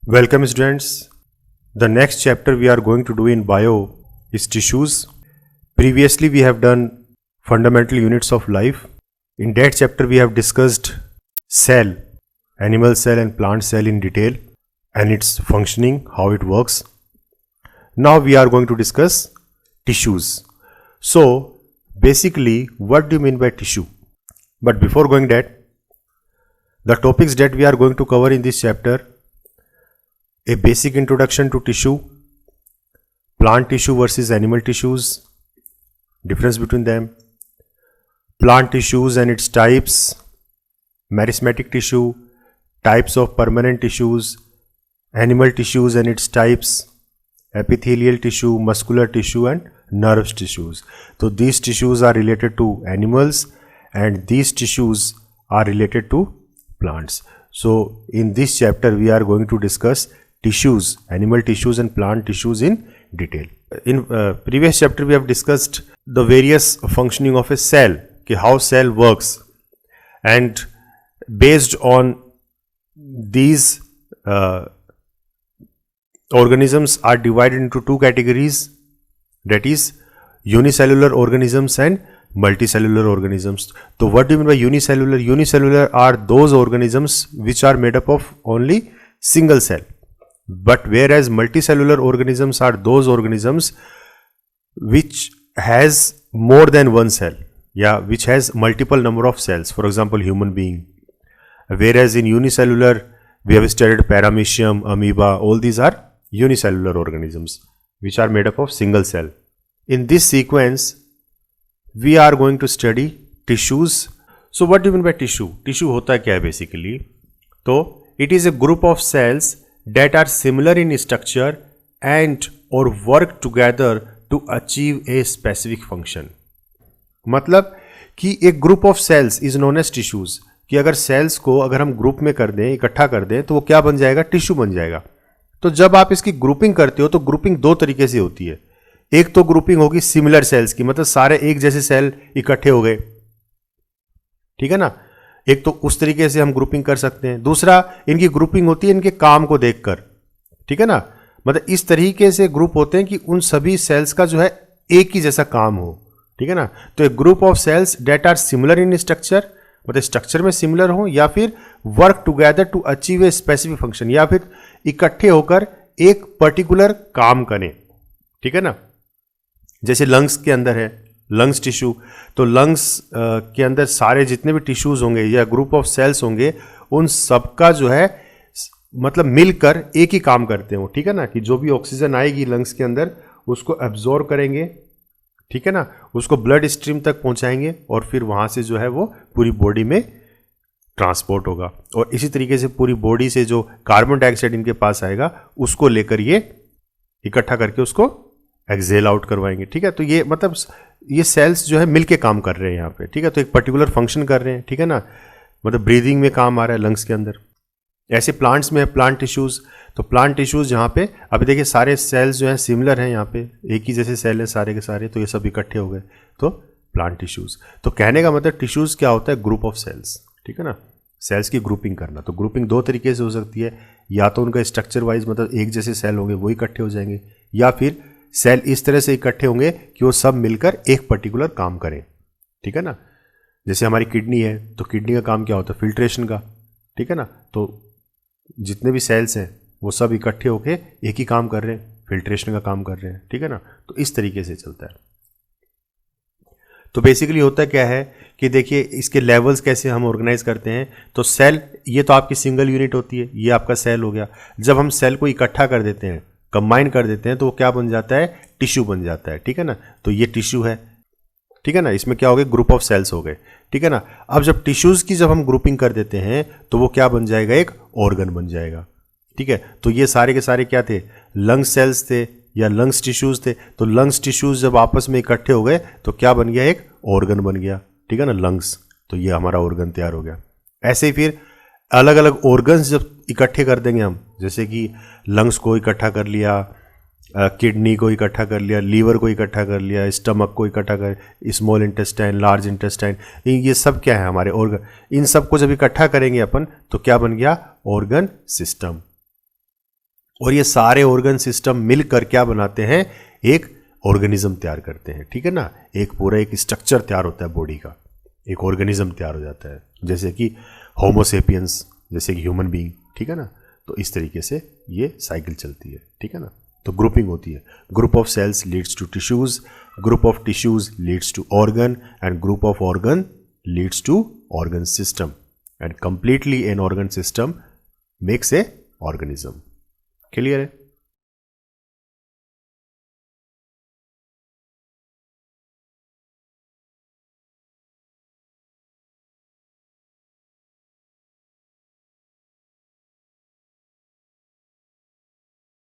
Welcome students. The next chapter we are going to do in bio is tissues. Previously we have done fundamental units of life. In that chapter we have discussed cell, animal cell and plant cell in detail and its functioning, how it works. Now we are going to discuss tissues. So basically what do you mean by tissue? But before going that, the topics that we are going to cover in this chapter: a basic introduction to tissue, plant tissue versus animal tissues, difference between them, plant tissues and its types, meristematic tissue, types of permanent tissues, animal tissues and its types, epithelial tissue, muscular tissue and nerves tissues. So these tissues are related to animals and these tissues are related to plants. So in this chapter we are going to discuss tissues, animal tissues and plant tissues in detail. In previous chapter we have discussed the various functioning of a cell, how cell works, and based on these organisms are divided into two categories, that is unicellular organisms and multicellular organisms. So what do you mean by unicellular? Unicellular are those organisms which are made up of only single cell. But whereas multicellular organisms are those organisms which has more than one cell, which has multiple number of cells, for example human being. Whereas in unicellular we have studied paramecium, amoeba, all these are unicellular organisms which are made up of single cell. In this sequence we are going to study tissues. So what do you mean by tissue? Tissue hota kya hai basically? So it is a group of cells that are similar in structure and or work together to achieve a specific function. मतलब कि एक group of cells is known as tissues, कि अगर sales को अगर हम group में कर दें, इकट्ठा कर दें, तो वो क्या बन जाएगा? टिश्यू बन जाएगा. तो जब आप इसकी ग्रुपिंग करते हो तो ग्रुपिंग दो तरीके से होती है. एक तो ग्रुपिंग होगी सिमिलर सेल्स की, मतलब सारे एक जैसे सेल इकट्ठे हो गए, ठीक है ना. एक तो उस तरीके से हम ग्रुपिंग कर सकते हैं. दूसरा इनकी ग्रुपिंग होती है इनके काम को देखकर, ठीक है ना. मतलब इस तरीके से ग्रुप होते हैं कि उन सभी सेल्स का जो है एक ही जैसा काम हो, ठीक है ना. तो एक group of cells that are similar in structure, मतलब स्ट्रक्चर में सिमिलर हो, या फिर work together to achieve a specific function, या फिर इकट्ठे होकर एक पर्टिकुलर काम करें, ठीक है ना. जैसे लंग्स के अंदर है लंग्स टिश्यू, तो लंग्स के अंदर सारे जितने भी टिश्यूज होंगे या ग्रुप ऑफ सेल्स होंगे उन सबका जो है मतलब मिलकर एक ही काम करते हो, ठीक है ना. कि जो भी ऑक्सीजन आएगी लंग्स के अंदर उसको एब्जॉर्ब करेंगे, ठीक है ना, उसको ब्लड स्ट्रीम तक पहुंचाएंगे और फिर वहां से जो है वो पूरी बॉडी में ट्रांसपोर्ट होगा. और इसी तरीके से पूरी बॉडी से जो कार्बन डाइऑक्साइड इनके पास आएगा उसको लेकर ये इकट्ठा करके उसको एक्सेल आउट करवाएंगे, ठीक है. तो ये मतलब ये सेल्स जो है मिलके काम कर रहे हैं यहाँ पे, ठीक है. तो एक पर्टिकुलर फंक्शन कर रहे हैं, ठीक है ना. मतलब ब्रीदिंग में काम आ रहा है लंग्स के अंदर. ऐसे प्लांट्स में है प्लांट टिश्यूज. तो प्लांट टिश्यूज यहाँ पे अभी देखिए सारे सेल्स जो है सिमिलर हैं, यहाँ पे एक ही जैसे सेल है सारे के सारे, तो ये सब इकट्ठे हो गए तो प्लांट टिश्यूज. तो कहने का मतलब टिश्यूज क्या होता है? ग्रुप ऑफ सेल्स, ठीक है ना. सेल्स की ग्रुपिंग करना. तो ग्रुपिंग दो तरीके से हो सकती है, या तो उनका स्ट्रक्चर वाइज मतलब एक जैसे सेल होंगे वो इकट्ठे हो जाएंगे, या फिर सेल इस तरह से इकट्ठे होंगे कि वो सब मिलकर एक पर्टिकुलर काम करें, ठीक है ना. जैसे हमारी किडनी है तो किडनी का काम क्या होता है? फिल्ट्रेशन का, ठीक है ना. तो जितने भी सेल्स हैं वो सब इकट्ठे होके एक ही काम कर रहे हैं, फिल्ट्रेशन का काम कर रहे हैं, ठीक है ना. तो इस तरीके से चलता है. तो बेसिकली होता क्या है कि देखिए इसके लेवल्स कैसे हम ऑर्गेनाइज करते हैं. तो सेल ये तो आपकी सिंगल यूनिट होती है, ये आपका सेल हो गया. जब हम सेल को इकट्ठा कर देते हैं, कंबाइन कर देते हैं, तो वो क्या बन जाता है? टिश्यू बन जाता है, ठीक है ना. तो ये टिश्यू है, ठीक है ना. इसमें क्या हो गए? ग्रुप ऑफ सेल्स हो गए, ठीक है ना. अब जब टिश्यूज की जब हम ग्रुपिंग कर देते हैं तो वो क्या बन जाएगा? एक ऑर्गन बन जाएगा, ठीक है. तो ये सारे के सारे क्या थे? लंग सेल्स थे या लंग्स टिश्यूज थे. तो लंग्स टिश्यूज जब आपस में इकट्ठे हो गए तो क्या बन गया? एक ऑर्गन बन गया, ठीक है ना, लंग्स. तो ये हमारा ऑर्गन तैयार हो गया. ऐसे ही फिर अलग अलग ऑर्गन्स जब इकट्ठे कर देंगे हम, जैसे कि लंग्स को इकट्ठा कर लिया, किडनी को इकट्ठा कर लिया, लीवर को इकट्ठा कर लिया, स्टमक को इकट्ठा कर, स्मॉल इंटेस्टाइन, लार्ज इंटेस्टाइन, ये सब क्या है हमारे ऑर्गन. इन सब को जब इकट्ठा करेंगे अपन तो क्या बन गया? Organ system. और ये सारे ऑर्गन सिस्टम मिलकर क्या बनाते हैं, एक ऑर्गेनिज्म तैयार करते हैं, ठीक है ना। एक पूरा एक स्ट्रक्चर तैयार होता है बॉडी का, एक ऑर्गेनिज्म तैयार हो जाता है, जैसे कि होमोसेपियंस, जैसे कि ह्यूमन बीइंग, ठीक है ना। तो इस तरीके से ये साइकिल चलती है, ठीक है ना। तो ग्रुपिंग होती है, group of cells leads to tissues, group of tissues leads to organ, and group of organ leads to organ system, and completely an organ system makes a organism. Clear है?